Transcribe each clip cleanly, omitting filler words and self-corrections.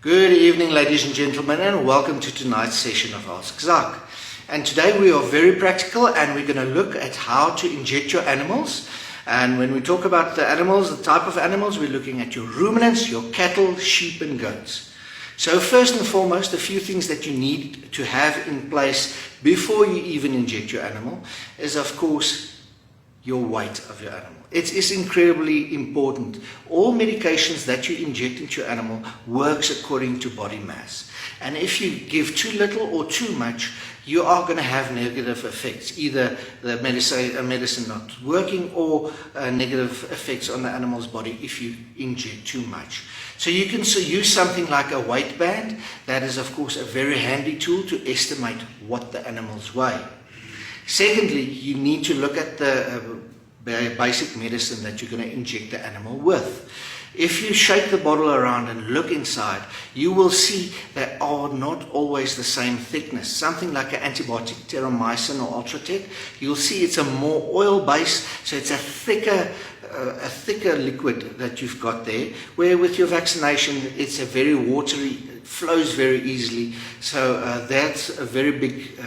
Good evening, ladies and gentlemen, and welcome to tonight's session of Ask Zak. And today we are very practical, and we're going to look at how to inject your animals. And when we talk about the animals, the type of animals, we're looking at your ruminants, your cattle, sheep and goats. So first and foremost, a few things that you need to have in place before you even inject your animal is, of course, your weight of your animal. It is incredibly important. All medications that you inject into your animal works according to body mass. And if you give too little or too much, you are going to have negative effects. Either the medicine not working or negative effects on the animal's body if you inject too much. So you can use something like a weight band. That is, of course, a very handy tool to estimate what the animals weigh. Secondly, you need to look at the basic medicine that you're going to inject the animal with. If you shake the bottle around and look inside, you will see they are not always the same thickness. Something like an antibiotic, terramycin or Ultratec, you'll see it's a more oil base, so it's a thicker liquid that you've got there, where with your vaccination it's a very watery, flows very easily. So that's a very big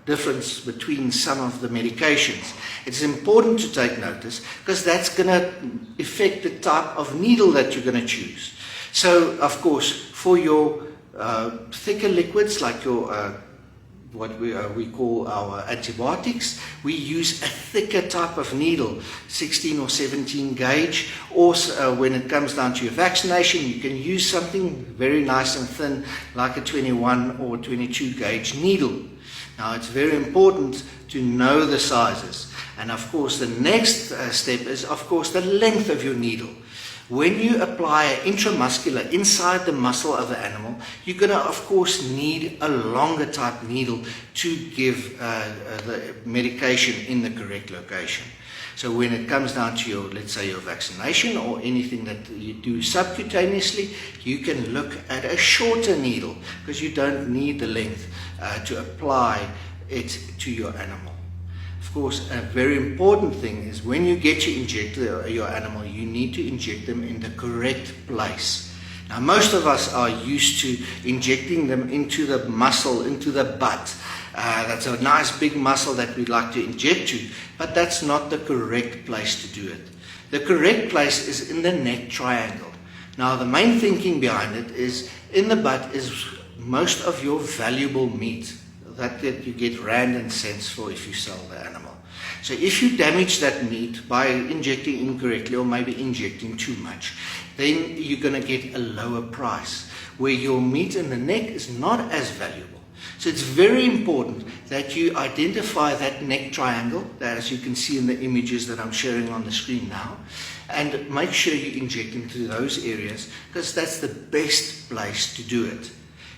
difference between some of the medications. It's important to take notice because that's going to affect the type of needle that you're going to choose. So of course, for your thicker liquids like your what we call our antibiotics, we use a thicker type of needle, 16 or 17 gauge. Also, when it comes down to your vaccination, you can use something very nice and thin like a 21 or 22 gauge needle. Now, it's very important to know the sizes. And of course, the next step is, of course, the length of your needle. When you apply intramuscular inside the muscle of the animal, you're going to, of course, need a longer type needle to give the medication in the correct location. So when it comes down to your, let's say, your vaccination or anything that you do subcutaneously, you can look at a shorter needle because you don't need the length to apply it to your animal. Of course, a very important thing is when you get to inject your animal, you need to inject them in the correct place. Now, most of us are used to injecting them into the muscle, into the butt. That's a nice big muscle that we'd like to inject to, but that's not the correct place to do it. The correct place is in the neck triangle. Now, the main thinking behind it is in the butt is most of your valuable meat that you get rand and cents for if you sell the animal. So if you damage that meat by injecting incorrectly or maybe injecting too much, then you're going to get a lower price where your meat in the neck is not as valuable. So it's very important that you identify that neck triangle, that as you can see in the images that I'm sharing on the screen now, and make sure you inject into those areas because that's the best place to do it.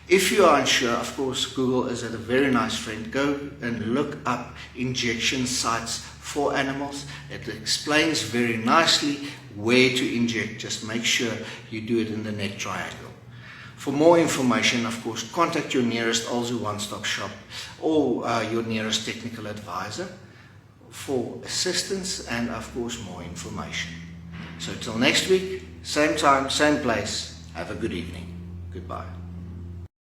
If you are unsure, of course, Google is a very nice friend. Go and look up injection sites for animals. It explains very nicely where to inject. Just make sure you do it in the neck triangle. For more information, of course, contact your nearest Alzu one-stop shop or your nearest technical advisor for assistance and, of course, more information. So till next week, same time, same place. Have a good evening. Goodbye.